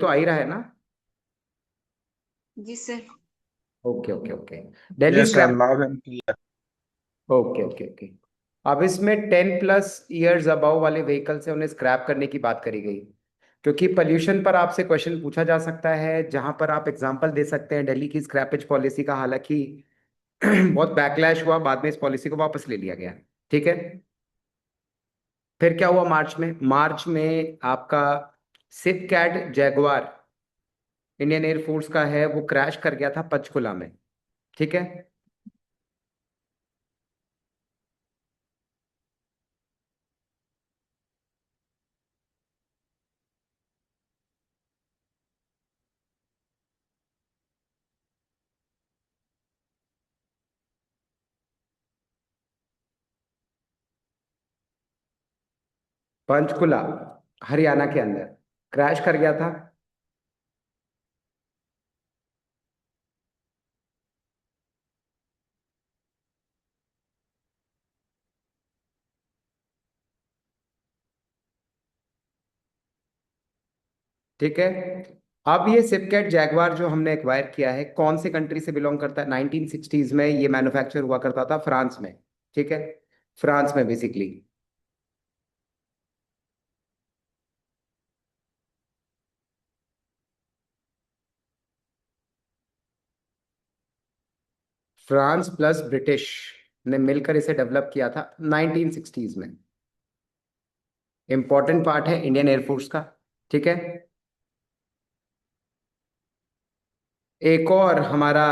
तो आ ही रहा है ना? जी sir. Okay okay okay. Delhi yes sir, scrap. Loud and clear. Okay okay okay. अब इसमें 10+ ईयर्स अबव वाले व्हीकल से उन्हें स्क्रैप करने की बात करी गई, क्योंकि पोल्यूशन पर आपसे क्वेश्चन पूछा जा सकता है, जहां पर आप एग्जांपल दे सकते हैं दिल्ली की स्क्रैपेज पॉलिसी का। हालांकि बहुत बैकलैश हुआ, बाद में इस पॉलिसी को वापस ले लिया गया। ठीक है। फिर क्या हुआ मार्च में आपका SEPECAT Jaguar Indian air force का है, वो क्रैश कर गया था पंचकुला में। ठीक है। पंचकुला, हरियाणा के अंदर क्रैश कर गया था। ठीक है। अब ये सिपकेट जैगवार जो हमने एक्वायर किया है, कौन से कंट्री से बिलोंग करता है? 1960s में ये मैन्युफैक्चर हुआ करता था फ्रांस में। ठीक है। फ्रांस में बेसिकली। फ्रांस प्लस ब्रिटिश ने मिलकर इसे डेवलप किया था 1960s में। इंपॉर्टेंट पार्ट है इंडियन एयरफोर्स का। ठीक है। एक और हमारा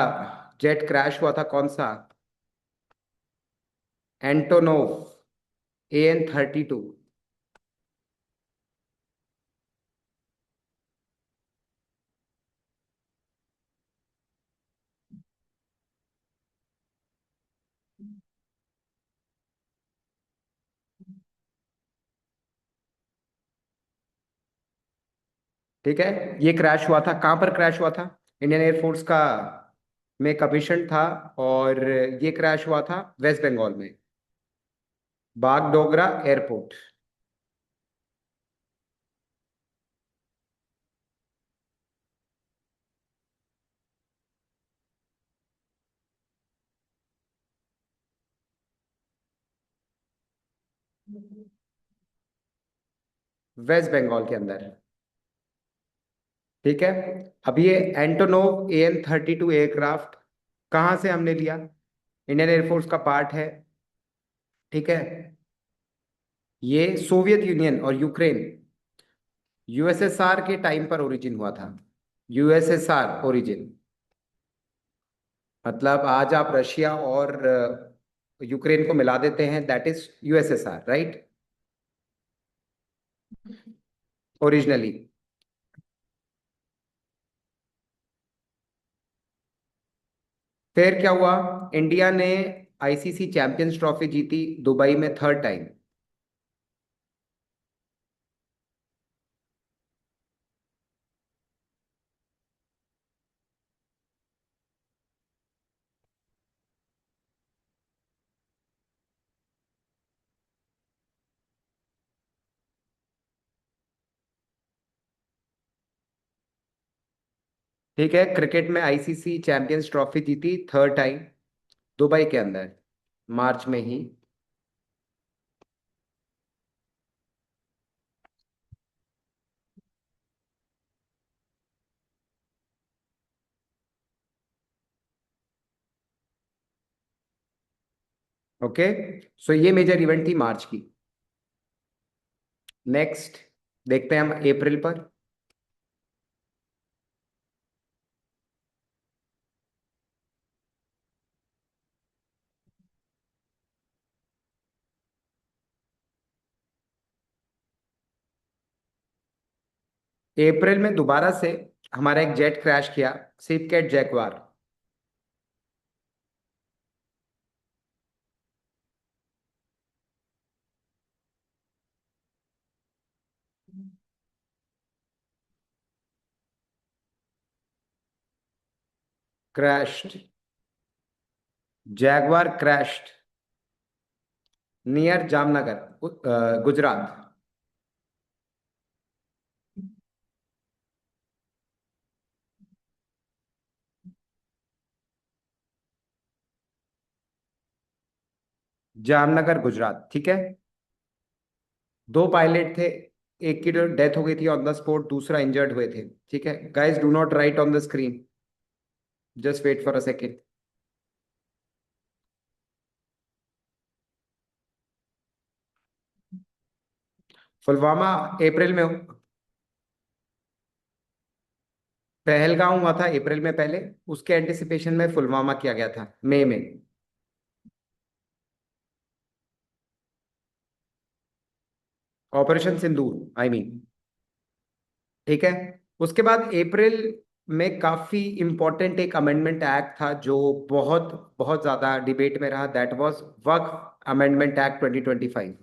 जेट क्रैश हुआ था, कौन सा? Antonov AN-32। ठीक है। ये क्रैश हुआ था, कहाँ पर क्रैश हुआ था? इंडियन एयरफोर्स का में कमीशन था, और ये क्रैश हुआ था वेस्ट बंगाल में, बागडोगरा एयरपोर्ट। वेस्ट बंगाल के अंदर। ठीक है। अब ये एंटोनोव AN-32 एयरक्राफ्ट कहाँ से हमने लिया? इंडियन एयरफोर्स का पार्ट है। ठीक है। ये सोवियत यूनियन और यूक्रेन, USSR के टाइम पर ओरिजिन हुआ था। USSR ओरिजिन, मतलब आज आप रशिया और यूक्रेन को मिला देते हैं, that is USSR, right? Originally. फिर क्या हुआ? इंडिया ने ICC चैंपियंस ट्रॉफी जीती दुबई में, थर्ड टाइम। ठीक है। क्रिकेट में ICC चैंपियंस ट्रॉफी जीती थर्ड टाइम, दुबई के अंदर, मार्च में ही। ओके। सो ये मेजर इवेंट थी मार्च की। नेक्स्ट देखते हैं हम अप्रैल पर। अप्रैल में दोबारा से हमारा एक जेट क्रैश किया, SEPECAT Jaguar. Crashed, Jaguar crashed near Jamnagar, Gujarat. Jamnagar Gujarat, ठीक है। दो पायलट थे, एक की डेथ हो गई थी ऑन द स्पॉट, दूसरा इंजर्ड हुए थे, ठीक है। Guys do not write on the screen, just wait for a second. Pulwama अप्रैल में पहलगाम हुआ था अप्रैल में पहले, उसके एंटिसिपेशन में पुलवामा किया गया था मई में। ऑपरेशन सिंदूर आई मीन, ठीक है। उसके बाद अप्रैल में काफी इंपॉर्टेंट एक अमेंडमेंट एक्ट था जो बहुत बहुत ज्यादा डिबेट में रहा, that was Waqf amendment act 2025।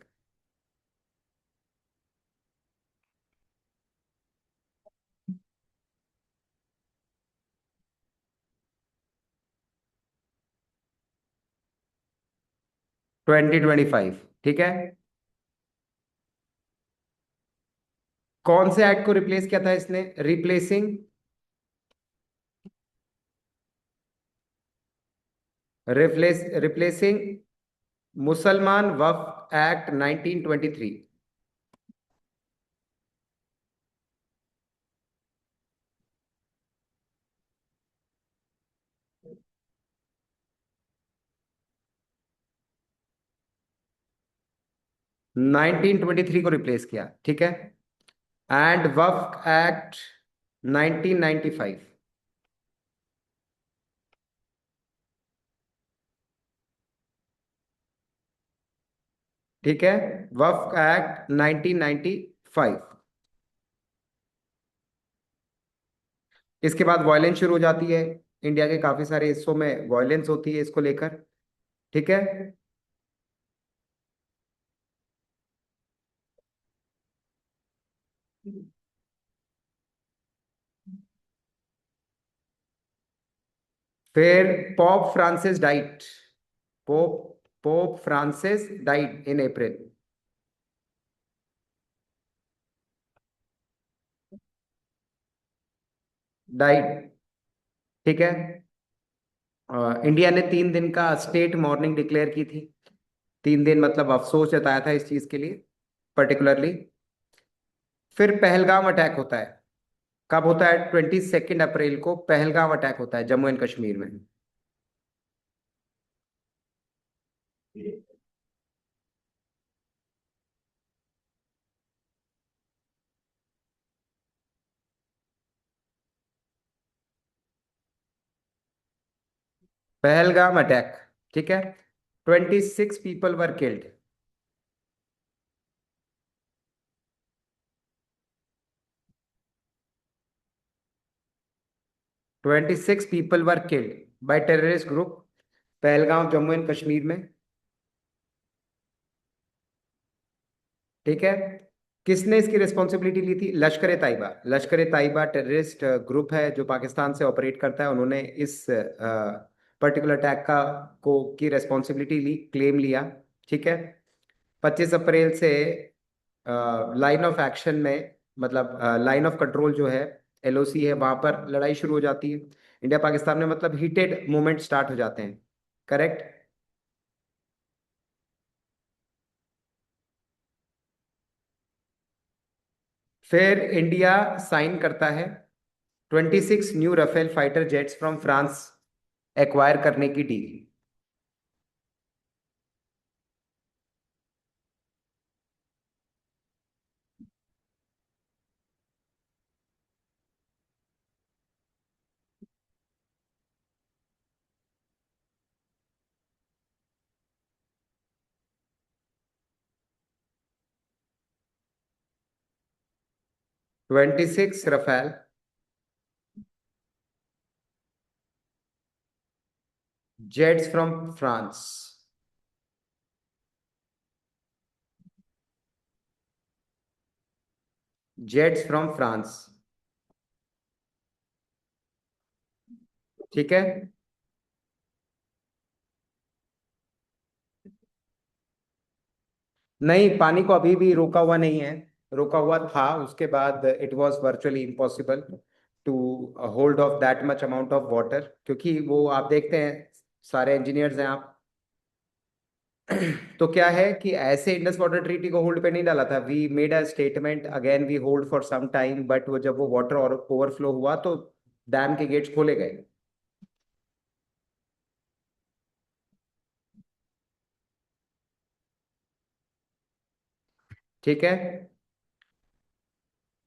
2025, ठीक है। कौन से एक्ट को रिप्लेस किया था इसने? रिप्लेसिंग रिप्लेसिंग मुसलमान वक्फ एक्ट 1923। 1923 को रिप्लेस किया, ठीक है। एंड वक्फ एक्ट 1995, ठीक है। वक्फ एक्ट 1995। इसके बाद वायलेंस शुरू हो जाती है, इंडिया के काफी सारे हिस्सों में वायलेंस होती है इसको लेकर, ठीक है। फिर Pope Francis died, Pope Pope Francis died in April, died, ठीक है। इंडिया ने 3 दिन का स्टेट मॉर्निंग डिक्लेयर की थी, 3 दिन मतलब अफसोस जताया था इस चीज के लिए पर्टिकुलरली। फिर पहलगाम अटैक होता है। कब होता है? 22 अप्रैल को पहलगाम अटैक होता है जम्मू एंड कश्मीर में। पहलगाम अटैक, ठीक है। 26 people were killed. 26 people were killed by terrorist group, Pahalgam Jammu and Kashmir में, ठीक है। किसने इसकी रिस्पॉन्सिबिलिटी ली थी? लश्कर ए तैयबा। लश्कर ए तैयबा टेररिस्ट ग्रुप है जो पाकिस्तान से ऑपरेट करता है, उन्होंने इस पर्टिकुलर अटैक का को की रिस्पॉन्सिबिलिटी ली, क्लेम लिया, ठीक है। 25 अप्रैल से लाइन ऑफ एक्शन में, मतलब लाइन ऑफ कंट्रोल जो है, एलओसी है, वहां पर लड़ाई शुरू हो जाती है इंडिया पाकिस्तान में, मतलब हीटेड मूवमेंट स्टार्ट हो जाते हैं, करेक्ट। फिर इंडिया साइन करता है 26 new Rafale fighter jets from France acquire करने की deal. 26 Rafale jets from France, jets from France, ठीक है। नहीं, पानी को अभी भी रोका हुआ नहीं है, रोका हुआ था, उसके बाद it was virtually impossible to hold of that much amount of water, क्योंकि वो आप देखते हैं, सारे इंजीनियर्स हैं आप। तो क्या है कि ऐसे इंडस वाटर ट्रीटी को होल्ड पे नहीं डाला था। We made a statement, again we hold for some time, but वो जब वो वाटर और ओवरफ्लो हुआ तो डैम के गेट्स खोले गए। ठीक है।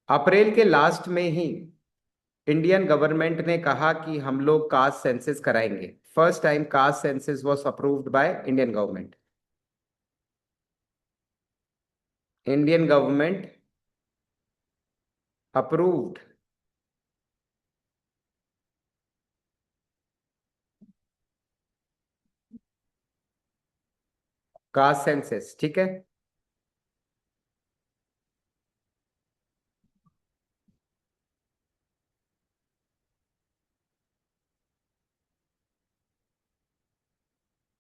अप्रैल के लास्ट में ही इंडियन गवर्नमेंट ने कहा कि हम लोग कास्ट सेंसस कराएंगे। First time caste census was approved by Indian government. Indian government approved caste census. ठीक है।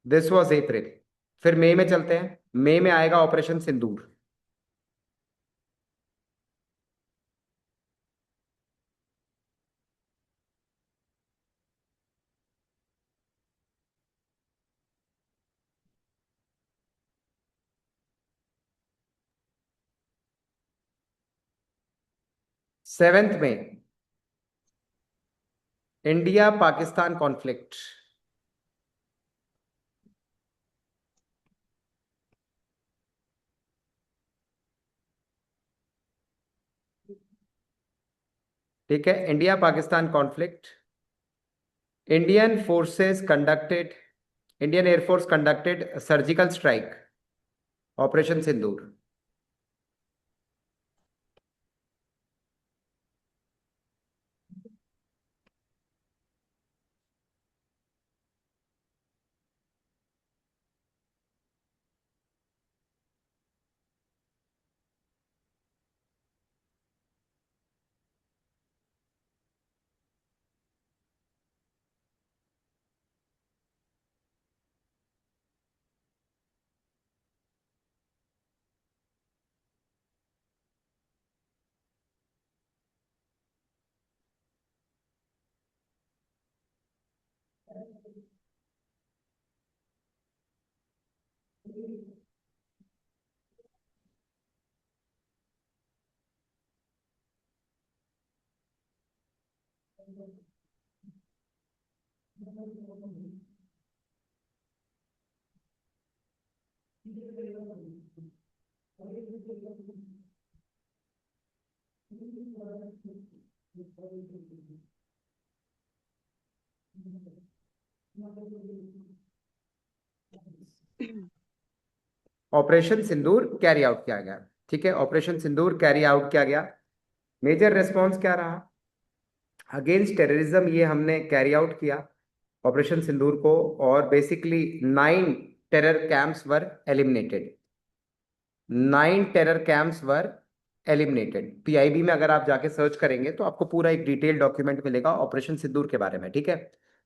दिस वाज अप्रैल। फिर मई में चलते हैं। मई में आएगा ऑपरेशन सिंदूर। 7th में इंडिया पाकिस्तान कॉन्फ्लिक्ट। ठीक है, India Pakistan conflict. Indian forces conducted Indian air force conducted surgical strike, operation Sindoor. Operation Sindoor carry out किया गया। ठीक है, ऑपरेशन सिंदूर कैरी आउट किया गया। मेजर रिस्पॉन्स क्या रहा अगेंस्ट टेररिज्म, ये हमने कैरी आउट किया ऑपरेशन सिंदूर को। और बेसिकली 9 टेरर कैंप्स वर एलिमिनेटेड। 9 टेरर कैंप्स वर एलिमिनेटेड। पीआईबी में अगर आप जाके सर्च करेंगे तो आपको पूरा एक डिटेल डॉक्यूमेंट मिलेगा ऑपरेशन सिंदूर के बारे में। ठीक है।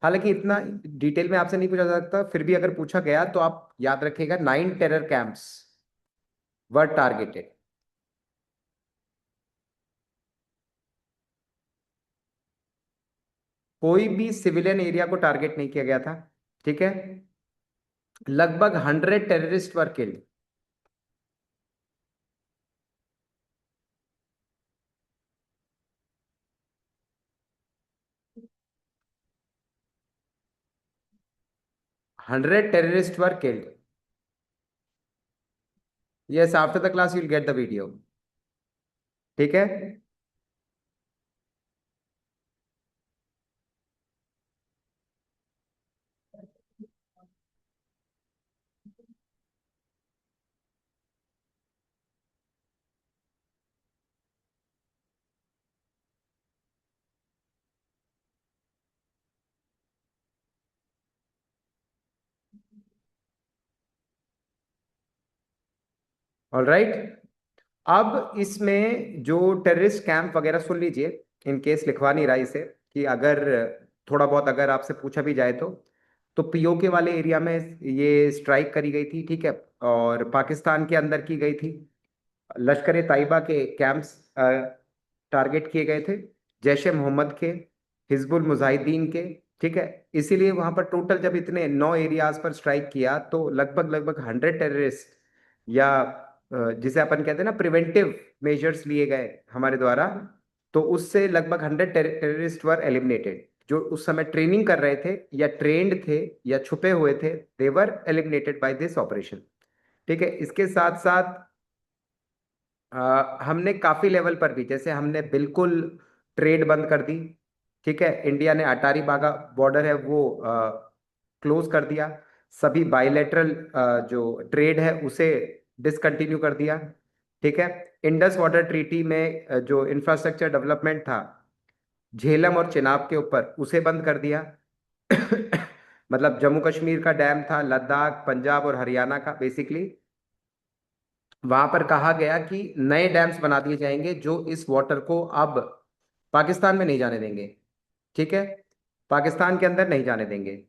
हालांकि इतना डिटेल में आपसे नहीं पूछा जा सकता, फिर भी अगर पूछा गया तो आप याद रखिएगा 9 टेरर कैंप्स वर टारगेटेड। कोई भी सिविलियन एरिया को टारगेट नहीं किया गया था। ठीक है। लगभग 100 terrorist were killed. 100 terrorists were killed. Yes, after the class you'll get the video. ठीक है। All right. अब इसमें जो टेररिस्ट कैंप वगैरह सुन लीजिए, इन केस लिखवा नहीं रहा इसे, कि अगर थोड़ा बहुत अगर आपसे पूछा भी जाए तो पीओके वाले एरिया में ये स्ट्राइक करी गई थी। ठीक है। और पाकिस्तान के अंदर की गई थी। लश्कर ए तैयबा के कैंप्स टारगेट किए गए थे। जैश ए मोहम्मद के, हिजबुल मुजाहिदीन के, ठीक है। इसीलिए वहां पर टोटल जब इतने 9 एरियाज पर स्ट्राइक किया तो लगभग लगभग 100 टेररिस्ट या जिसे अपन कहते हैं ना प्रिवेंटिव मेजर्स लिए गए हमारे द्वारा। तो उससे लगभग 100 टेररिस्ट वर एलिमिनेटेड, जो उस समय ट्रेनिंग कर रहे थे या ट्रेंड थे या छुपे हुए थे, दे वर एलिमिनेटेड बाय दिस ऑपरेशन। ठीक है। इसके साथ साथ हमने काफी लेवल पर भी, जैसे हमने बिल्कुल ट्रेड बंद कर दी। ठीक है। इंडिया ने अटारी वाघा बॉर्डर है वो क्लोज कर दिया। सभी बायलैटरल जो ट्रेड है उसे डिसकंटिन्यू कर दिया। ठीक है। इंडस वाटर ट्रीटी में जो इंफ्रास्ट्रक्चर डेवलपमेंट था झेलम और चिनाब के ऊपर, उसे बंद कर दिया। मतलब जम्मू कश्मीर का डैम था, लद्दाख, पंजाब और हरियाणा का बेसिकली, वहां पर कहा गया कि नए डैम्स बना दिए जाएंगे जो इस वाटर को अब पाकिस्तान में नहीं जाने देंगे। ठीक है। पाकिस्तान के अंदर नहीं जाने देंगे।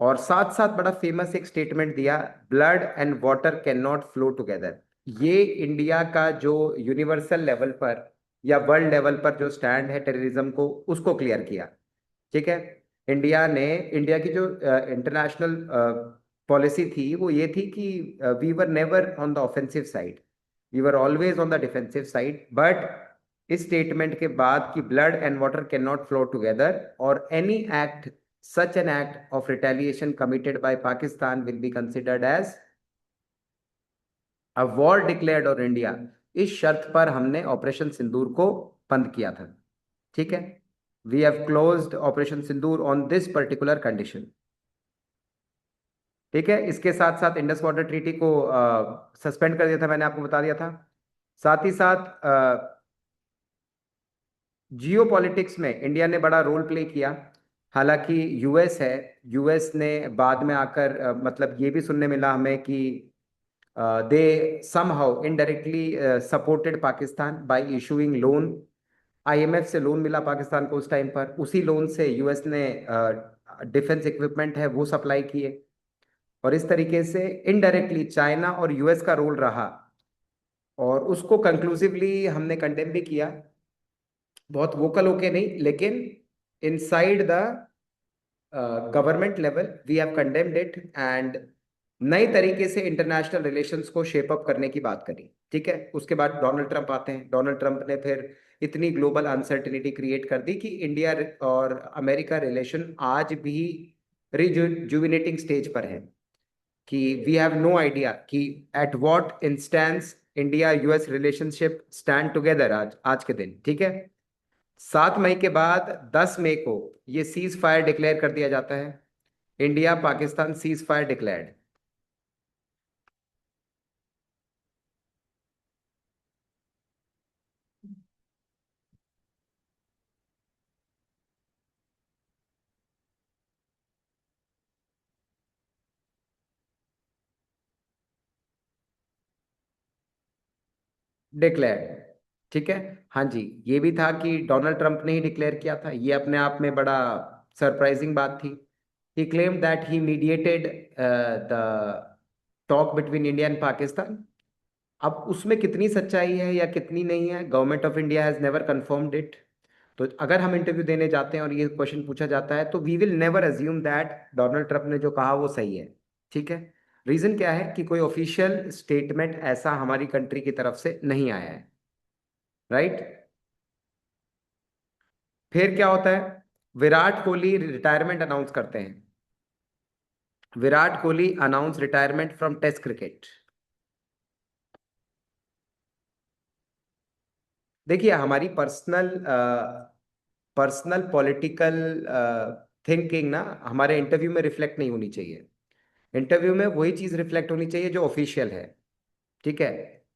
और साथ साथ बड़ा फेमस एक स्टेटमेंट दिया, blood and water can not flow together. ये इंडिया का जो यूनिवर्सल लेवल पर या वर्ल्ड लेवल पर जो स्टैंड है टेररिज्म को, उसको क्लियर किया। ठीक है। इंडिया की जो इंटरनेशनल पॉलिसी थी वो ये थी कि we were never on the offensive side, we were always on the defensive side. But इस स्टेटमेंट के बाद कि blood and water can not flow together और any act, such an act of retaliation committed by Pakistan will be considered as a war declared on India, इस शर्त पर हमने operation सिंदूर को बंद किया था। ठीक है। We have closed operation Sindoor on this particular condition. ठीक है। इसके साथ साथ इंडस वाटर ट्रीटी को सस्पेंड कर दिया था, मैंने आपको बता दिया था। साथ ही साथ जियो पॉलिटिक्स में इंडिया ने बड़ा रोल प्ले किया। हालांकि यूएस है, यूएस ने बाद में आकर मतलब ये भी सुनने मिला हमें कि दे somehow indirectly supported Pakistan bye issuing loan. IMF से लोन मिला पाकिस्तान को उस टाइम पर, उसी लोन से यूएस ने डिफेंस इक्विपमेंट है वो सप्लाई किए। और इस तरीके से इनडायरेक्टली चाइना और यूएस का रोल रहा, और उसको कंक्लूसिवली हमने कंडेम भी किया, बहुत वोकल होके नहीं लेकिन inside the government level we have condemned it. And नई तरीके से इंटरनेशनल रिलेशंस को शेप अप करने की बात करी। ठीक है। उसके बाद डोनाल्ड ट्रंप आते हैं। डोनाल्ड ट्रंप ने फिर इतनी ग्लोबल अनसर्टिनिटी क्रिएट कर दी कि इंडिया और अमेरिका रिलेशन आज भी रिजुविनेटिंग स्टेज पर है, कि वी हैव नो आइडिया कि at what instance India US relationship stand together आज आज के दिन। ठीक है। 7 मई के बाद 10 मई को ये सीज फायर डिक्लेयर कर दिया जाता है। India Pakistan cease fire declared. Declared. ठीक है। हाँ जी। ये भी था कि डोनाल्ड ट्रंप ने ही डिक्लेयर किया था, ये अपने आप में बड़ा सरप्राइजिंग बात थी। He claimed that he mediated the talk between India and Pakistan. अब उसमें कितनी सच्चाई है या कितनी नहीं है, government of India has never confirmed it. तो अगर हम इंटरव्यू देने जाते हैं और ये क्वेश्चन पूछा जाता है तो we will never assume that Donald Trump ने जो कहा वो सही है। ठीक है। रीजन क्या है कि कोई ऑफिशियल स्टेटमेंट ऐसा हमारी कंट्री की तरफ से नहीं आया है। राइट। फिर क्या होता है, विराट कोहली रिटायरमेंट अनाउंस करते हैं। Virat Kohli announce retirement from test cricket. देखिए हमारी पर्सनल पर्सनल पॉलिटिकल थिंकिंग ना हमारे इंटरव्यू में रिफ्लेक्ट नहीं होनी चाहिए। इंटरव्यू में वही चीज रिफ्लेक्ट होनी चाहिए जो ऑफिशियल है। ठीक है।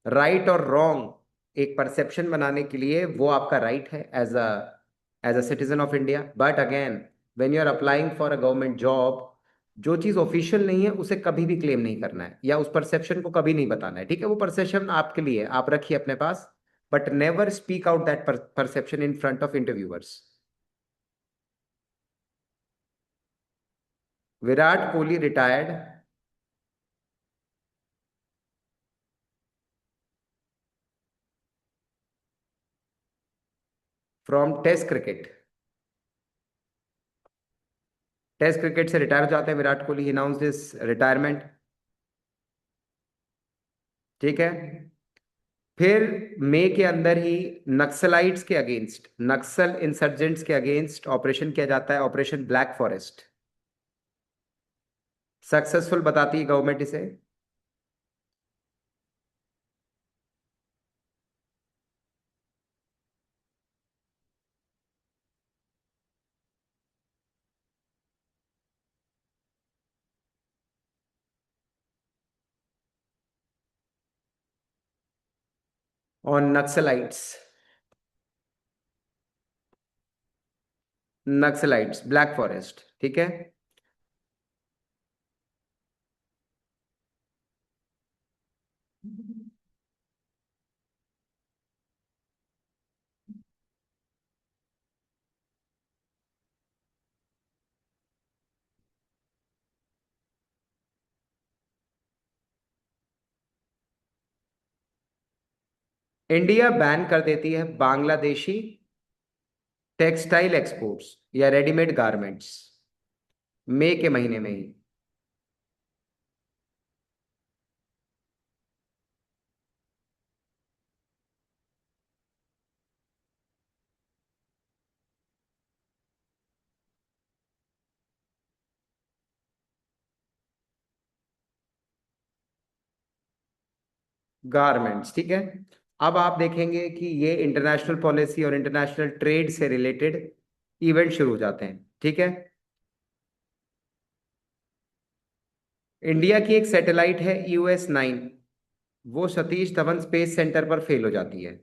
राइट और रॉन्ग एक परसेप्शन बनाने के लिए वो आपका राइट है as a citizen of India. But again when you are applying for a government job, जो चीज ऑफिशियल नहीं है उसे कभी भी क्लेम नहीं करना है या उस परसेप्शन को कभी नहीं बताना है। ठीक है। वो परसेप्शन आपके लिए है, आप रखिए अपने पास, but never speak out that perception in front of interviewers. Virat Kohli retired from test cricket. Test cricket से रिटायर हो जाते हैं Virat Kohli, he announce this retirement. ठीक है। फिर मई के अंदर ही नक्सलाइट्स के अगेंस्ट, नक्सल इंसर्जेंट्स के अगेंस्ट ऑपरेशन किया जाता है, ऑपरेशन ब्लैक फॉरेस्ट। सक्सेसफुल बताती है गवर्नमेंट इसे। और नक्सलाइट्स, नक्सलाइट्स ब्लैक फॉरेस्ट। ठीक है। इंडिया बैन कर देती है बांग्लादेशी टेक्सटाइल एक्सपोर्ट्स या रेडीमेड गारमेंट्स, मई के महीने में ही। गारमेंट्स, ठीक है। अब आप देखेंगे कि ये इंटरनेशनल पॉलिसी और इंटरनेशनल ट्रेड से रिलेटेड इवेंट शुरू हो जाते हैं। ठीक है। इंडिया की एक सैटेलाइट है EOS-9, वो सतीश धवन स्पेस सेंटर पर फेल हो जाती है।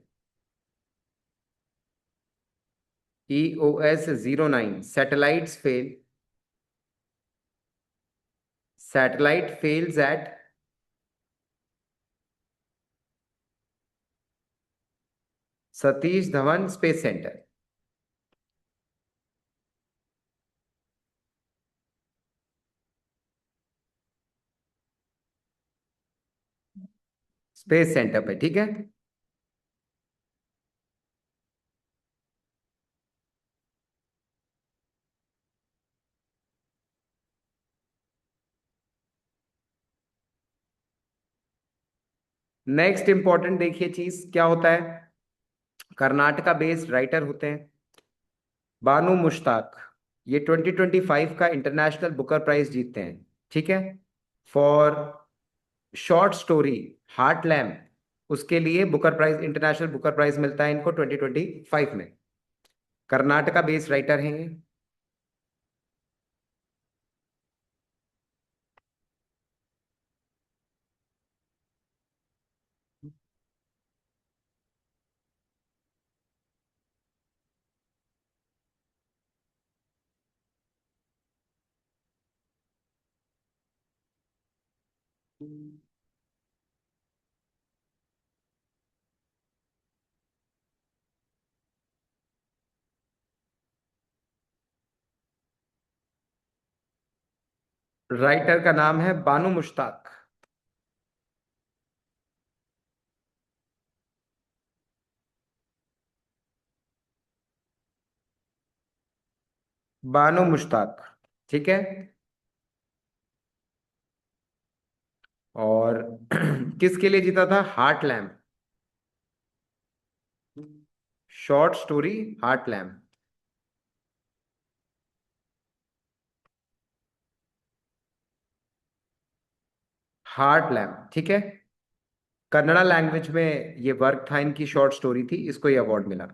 EOS-09 satellites fail, satellite fails at Satish Dhawan space centre. Space centre पे, ठीक है। नेक्स्ट इंपॉर्टेंट देखिए चीज क्या होता है। कर्नाटका बेस्ड राइटर होते हैं बानू मुश्ताक, ये 2025 का इंटरनेशनल बुकर प्राइज जीतते हैं। ठीक है। For short story Heart Lamp, उसके लिए Booker prize, international Booker prize मिलता है इनको 2025 में। कर्नाटका बेस्ड राइटर हैं ये। राइटर का नाम है बानू मुश्ताक। बानू मुश्ताक, ठीक है। और किसके लिए जीता था? Heart lamp, short story Heart lamp. Heart lamp, ठीक है। कन्नड़ा लैंग्वेज में ये वर्क था, इनकी शॉर्ट स्टोरी थी, इसको ये अवार्ड मिला।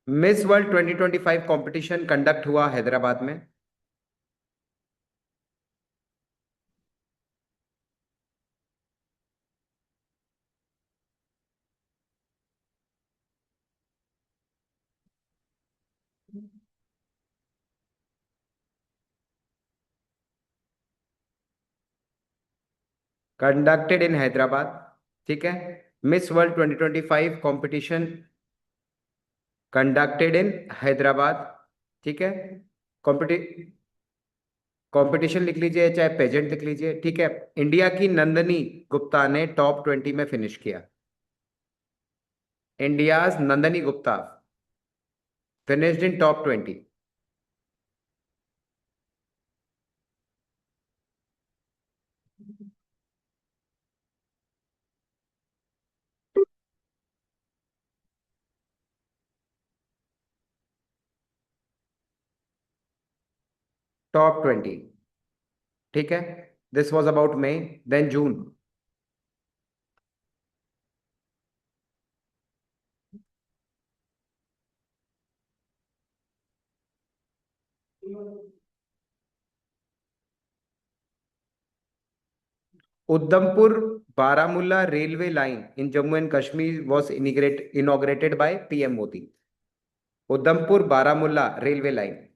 मिस वर्ल्ड 2025 कंपटीशन कंडक्ट हुआ हैदराबाद में। Conducted in Hyderabad. ठीक है। Miss world 2025 competition conducted in Hyderabad. ठीक है। कॉम्पिटि कंपटीशन लिख लीजिए चाहे पेजेंट लिख लीजिए। ठीक है। इंडिया की नंदनी गुप्ता ने टॉप 20 में फिनिश किया। India's Nandini Gupta finished in top 20। Top 20। ठीक है। This was about May. Then June. Udhampur Baramulla railway line in Jammu and Kashmir was inaugurated by PM Modi. Udhampur Baramulla railway line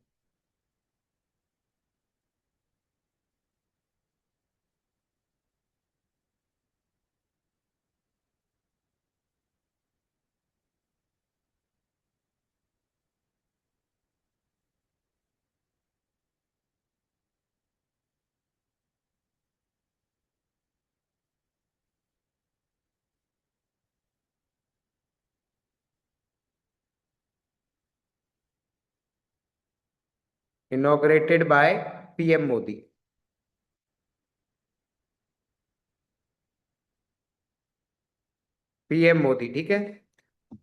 inaugurated by PM Modi. PM Modi. ठीक है।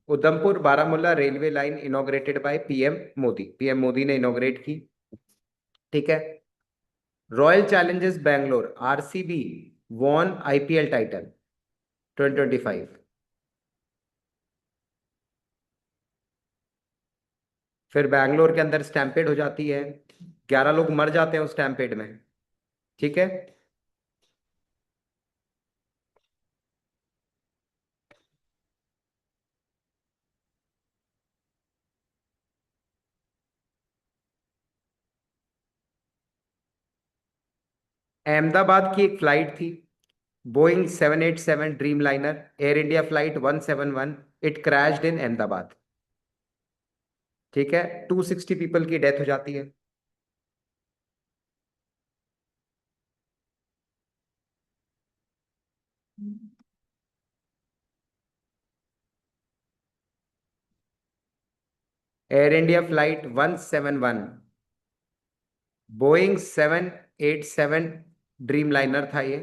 Udhampur Baramulla railway line inaugurated by PM Modi. PM Modi ने inaugurate की। ठीक है। Royal Challengers Bangalore RCB won IPL title 2025। फिर बैंगलोर के अंदर stampede हो जाती है। 11 लोग मर जाते हैं उस स्टैम्पेड में। ठीक है। अहमदाबाद की एक फ्लाइट थी, Boeing 787 Dreamliner, Air India flight 171। It crashed in Ahmedabad. ठीक है। 260 पीपल की डेथ हो जाती है। Air India flight 171, Boeing 787 Dreamliner था ये।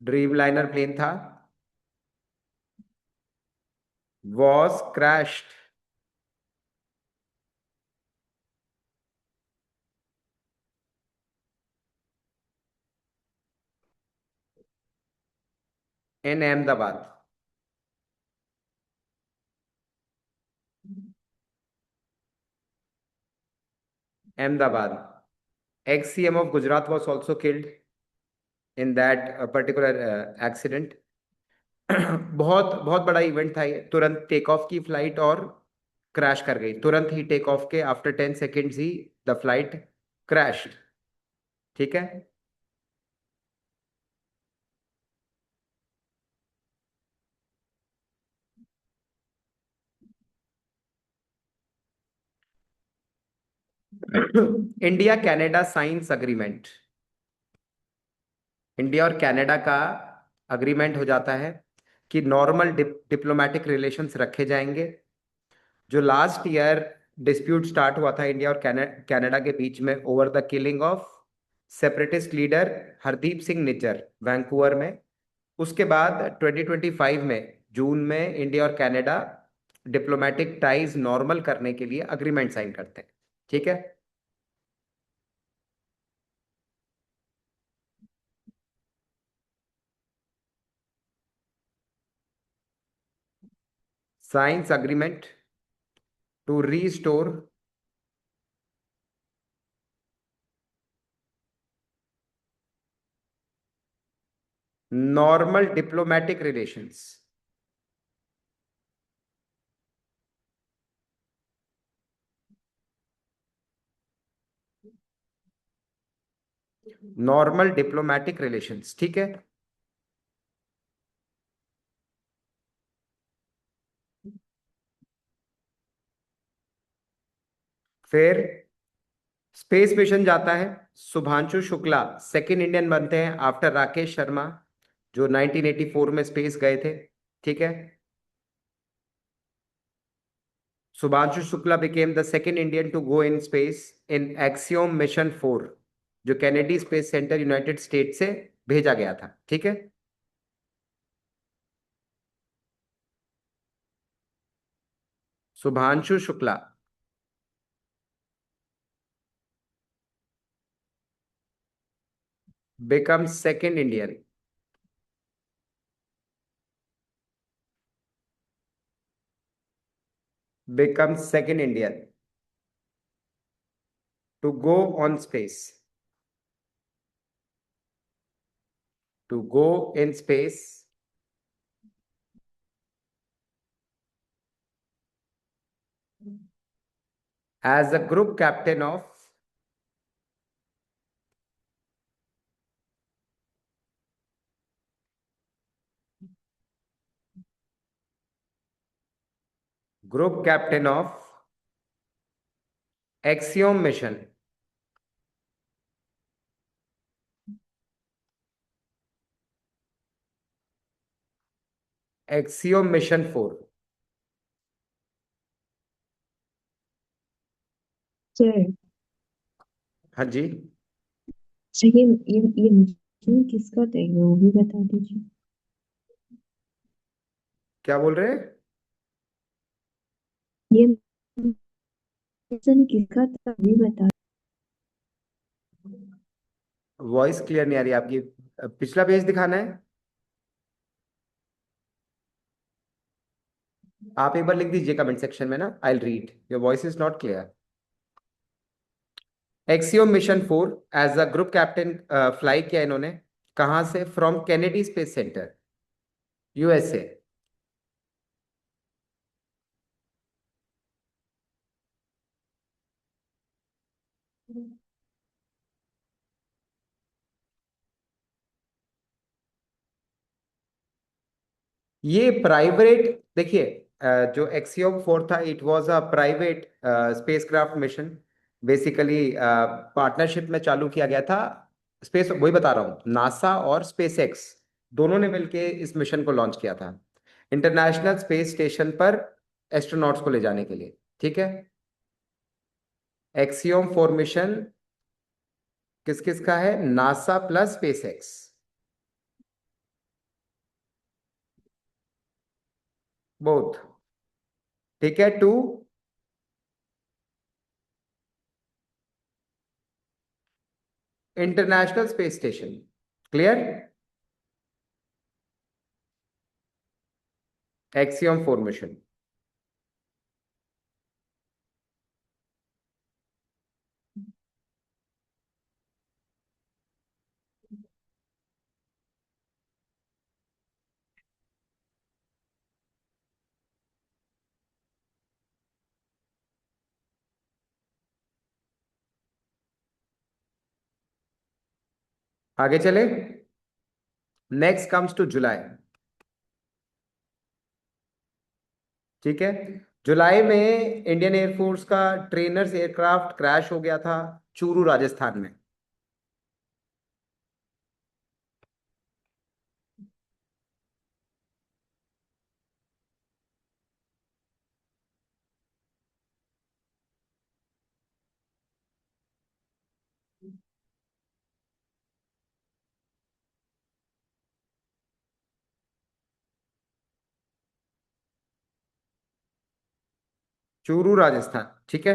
ड्रीम लाइनर प्लेन था, was crashed. In Ahmedabad. Ahmedabad. Ex CM of Gujarat was also killed in that particular accident. बहुत बहुत बड़ा इवेंट था ये। तुरंत टेक ऑफ की फ्लाइट और क्रैश कर गई। तुरंत ही टेक ऑफ के after 10 seconds he the flight crashed. ठीक है। India Canada science agreement. India और कनाडा का अग्रीमेंट हो जाता है कि नॉर्मल डिप्लोमेटिक रिलेशंस रखे जाएंगे। जो लास्ट ईयर डिस्प्यूट स्टार्ट हुआ था इंडिया और कनाडा के बीच में over the killing of separatist leader Hardeep Singh Nijjar Vancouver में, उसके बाद 2025 में जून में इंडिया और कनाडा डिप्लोमेटिक टाइज नॉर्मल करने के लिए अग्रीमेंट साइन करते हैं। ठीक है। Signs agreement to restore normal diplomatic relations. Normal diplomatic relations, ठीक है। फिर स्पेस मिशन जाता है, शुभांशु शुक्ला सेकंड इंडियन बनते हैं आफ्टर राकेश शर्मा, जो 1984 में स्पेस गए थे, ठीक है। Shubhanshu Shukla became the second Indian to go in space in Axiom mission 4, जो Kennedy space centre United State से भेजा गया था, ठीक है। Shubhanshu Shukla become second Indian become second Indian to go on space, to go in space as a group captain of group captain of Axiom mission, Axiom mission 4। Sir हाँ जी। Sir ये mission किसका था, ये वो भी बता दीजिए। क्या बोल रहे हैं? ये मिशन किसका था भी बता। वॉइस क्लियर नहीं आ रही आपकी। पिछला पेज दिखाना है। आप एक बार लिख दीजिए कमेंट सेक्शन में ना, I will read, your voice is not clear. Axiom mission 4 as a group captain fly किया इन्होंने। कहाँ से? From Kennedy space centre, USA. ये प्राइवेट, देखिए, जो एक्सियोम 4 था, it was a private spacecraft mission. Basically partnership में चालू किया गया था। स्पेस, वही बता रहा हूँ, नासा और स्पेस एक्स दोनों ने मिलके इस मिशन को लॉन्च किया था, इंटरनेशनल स्पेस स्टेशन पर एस्ट्रोनॉट्स को ले जाने के लिए, ठीक है। एक्सियोम 4 मिशन किस किस का है? NASA plus SpaceX, both, ठीक है, to international space station. Clear? Axiom 4 mission. आगे चले। नेक्स्ट कम्स टू जुलाई, ठीक है। जुलाई में इंडियन एयरफोर्स का ट्रेनर्स एयरक्राफ्ट क्रैश हो गया था चूरू राजस्थान में। चूरू राजस्थान, ठीक है।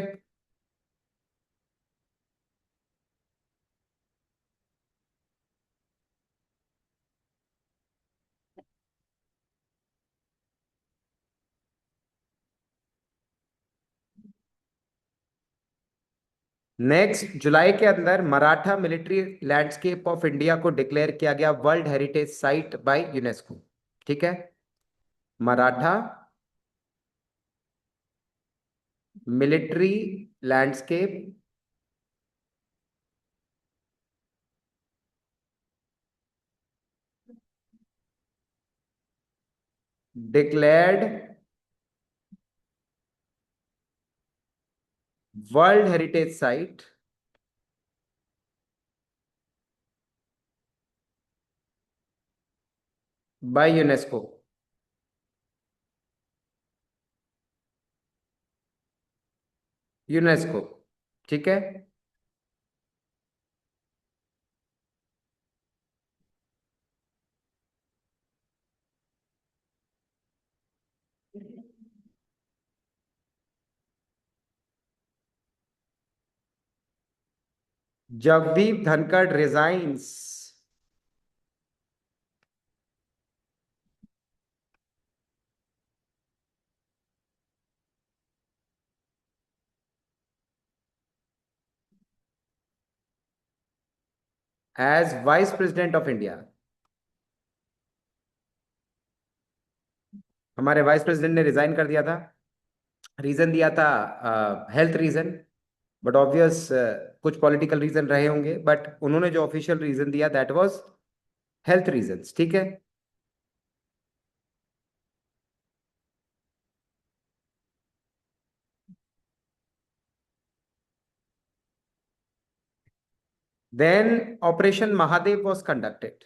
नेक्स्ट जुलाई के अंदर Maratha military landscape of India को डिक्लेयर किया गया world heritage site by UNESCO, ठीक है। Maratha military landscape declared world heritage site by UNESCO. UNESCO. ठीक है। Jagdeep Dhankhar resigns as vice president of India. हमारे वाइस प्रेसिडेंट ने रिजाइन कर दिया था। रीजन दिया था हेल्थ रीजन। बट ऑब्वियस कुछ पॉलिटिकल रीजन रहे होंगे, बट उन्होंने जो ऑफिशियल रीजन दिया दैट वाज हेल्थ रीजंस। ठीक है। Then operation Mahadev was conducted.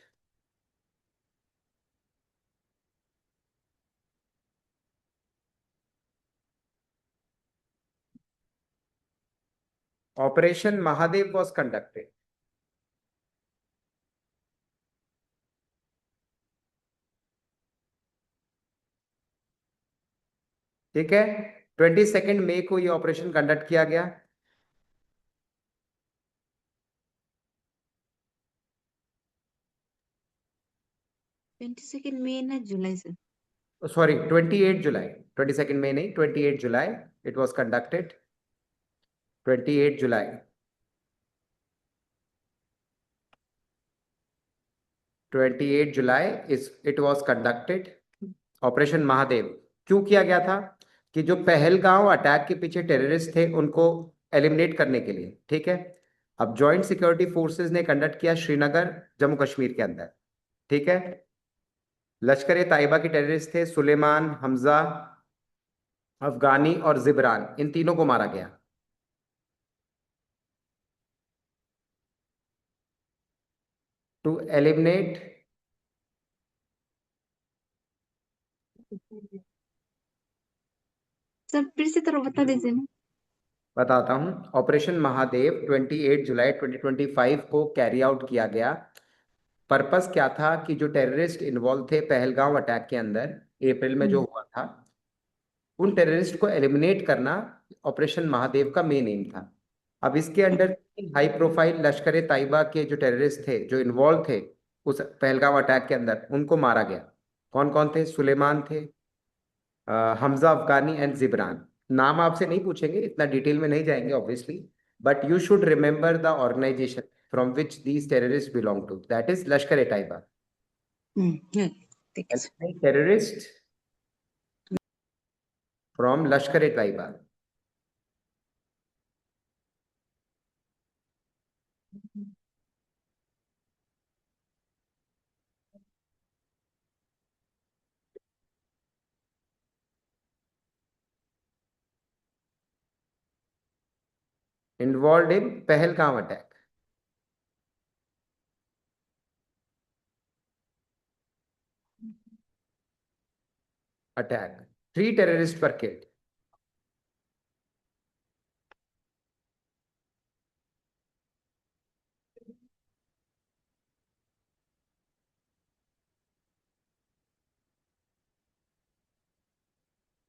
Operation Mahadev was conducted. ठीक है। 22 मई को ये ऑपरेशन कंडक्ट किया गया। 22 मई ना जुलाई से? सॉरी, 28 जुलाई। 22 मई नहीं, 28 जुलाई इट वॉज कंडक्टेड। 28 जुलाई। 28 जुलाई इस it was conducted operation Mahadev. क्यों किया गया था? कि जो पहलगांव अटैक के पीछे टेररिस्ट थे उनको एलिमिनेट करने के लिए। ठीक है। अब जॉइंट सिक्योरिटी फोर्सेस ने कंडक्ट किया श्रीनगर, जम्मू कश्मीर के अंदर। ठीक है। लश्कर ए ताइबा के टेररिस्ट थे सुलेमान, हमजा, अफगानी और जिब्रान। इन तीनों को मारा गया। To eliminate. सर फिर से थोड़ा बता दीजिए ना। बताता हूं। ऑपरेशन महादेव 28 जुलाई 2025 को कैरी आउट किया गया। पर्पस क्या था? कि जो टेररिस्ट इन्वॉल्व थे पहलगांव अटैक के अंदर, अप्रैल में जो हम्म। हुआ था, उन टेररिस्ट को एलिमिनेट करना ऑपरेशन महादेव का मेन एम था। अब इसके अंडर हाई प्रोफाइल लश्कर ए तैयबा के जो टेररिस्ट थे जो इन्वॉल्व थे उस पहलगांव अटैक के अंदर, उनको मारा गया। कौन कौन थे? सुलेमान थे, हमजा अफगानी एंड जिब्रान। नाम आपसे नहीं पूछेंगे, इतना डिटेल में नहीं जाएंगे obviously, but you should remember the organisation from which these terrorist belong to, that is Lashkar e Taiba. हम्म, ठीक है sir. Terrorist from Lashkar e Taiba. Involve in Pahalgam attack. Attack 3 terrorist पर किल्ड।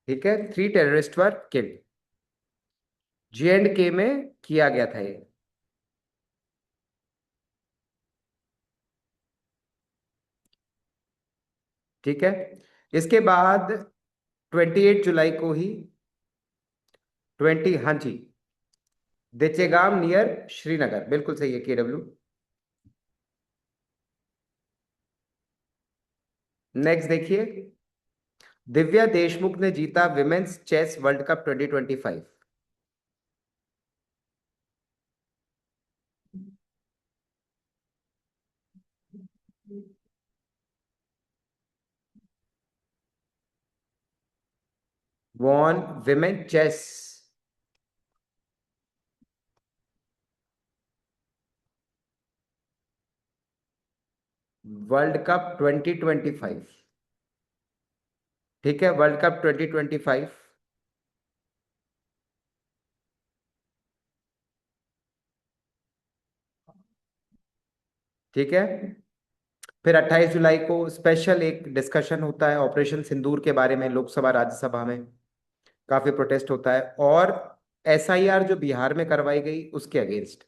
ठीक है, 3 टेररिस्ट पर किल्ड। J&K में किया गया था ये। ठीक है। इसके बाद 28 जुलाई को ही 20, हाँ जी, देचेगाम नियर श्रीनगर, बिल्कुल सही है KW। नेक्स्ट देखिए। दिव्या देशमुख ने जीता women's chess world cup 2025। Won women chess world cup 2025। ठीक है, वर्ल्ड कप 2025। ठीक है, फिर 28 जुलाई को स्पेशल एक डिस्कशन होता है ऑपरेशन सिंदूर के बारे में, लोकसभा राज्यसभा में काफी प्रोटेस्ट होता है, और एसआईआर जो बिहार में करवाई गई उसके against,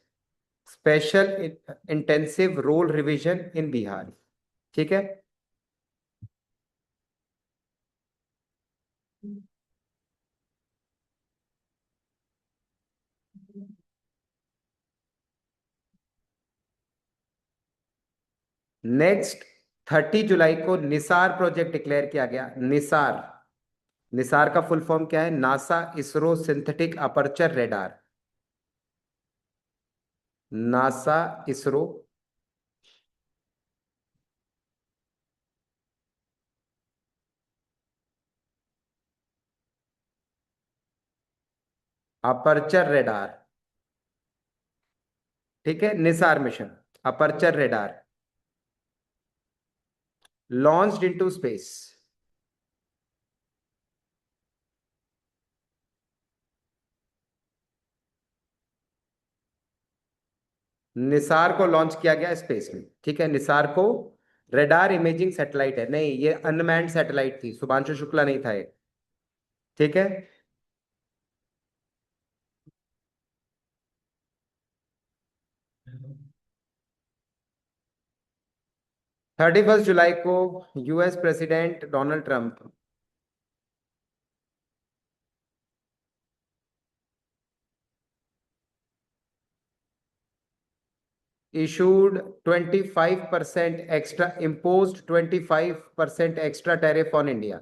special intensive roll revision in Bihar. ठीक है, नेक्स्ट 30 जुलाई को निसार प्रोजेक्ट डिक्लेयर किया गया। निसार, निसार का फुल फॉर्म क्या है? NASA ISRO synthetic aperture radar. NASA ISRO aperture radar. ठीक है, Nisar mission aperture radar launched into space. Nisar को लॉन्च किया गया स्पेस में। ठीक है, निसार को रेडार इमेजिंग सैटेलाइट है, नहीं ये अनमैन्ड सैटेलाइट थी, शुभांशु शुक्ला नहीं था ये। ठीक है, 31 जुलाई को US president Donald Trump issued 25% extra, imposed 25% extra tariff on India।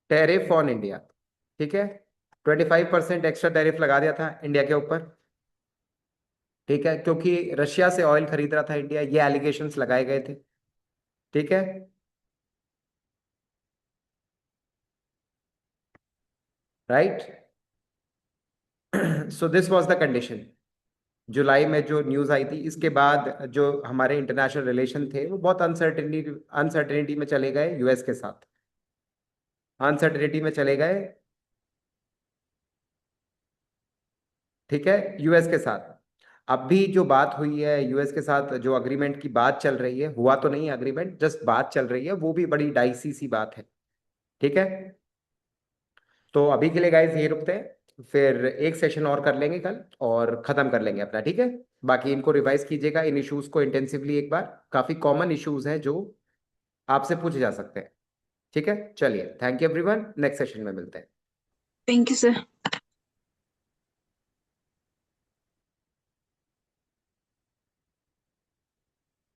Tariff on India. ठीक है, 25% एक्स्ट्रा टैरिफ लगा दिया था इंडिया के ऊपर। ठीक है, क्योंकि रशिया से ऑयल खरीद रहा था इंडिया, ये एलिगेशंस लगाए गए थे। ठीक है, right. So this was the condition. जुलाई में जो न्यूज आई थी, इसके बाद जो हमारे इंटरनेशनल रिलेशन थे वो बहुत अनसर्टेनिटी अनसर्टेनिटी में चले गए यूएस के साथ, अनसर्टेनिटी में चले गए। ठीक है, यूएस के साथ अभी जो बात हुई है, यूएस के साथ जो अग्रीमेंट की बात चल रही है, हुआ तो नहीं अग्रीमेंट, जस्ट बात चल रही है, वो भी बड़ी डाइसी सी बात है। ठीक है, तो अभी के लिए गाइस यही रुकते हैं, फिर एक सेशन और कर लेंगे कल और खत्म कर लेंगे अपना। ठीक है, बाकी इनको रिवाइज कीजिएगा, इन इश्यूज को इंटेंसिवली एक बार, काफी कॉमन इश्यूज हैं जो आपसे पूछे जा सकते हैं। ठीक है, चलिए, thank you everyone, next session में मिलते हैं। Thank you sir.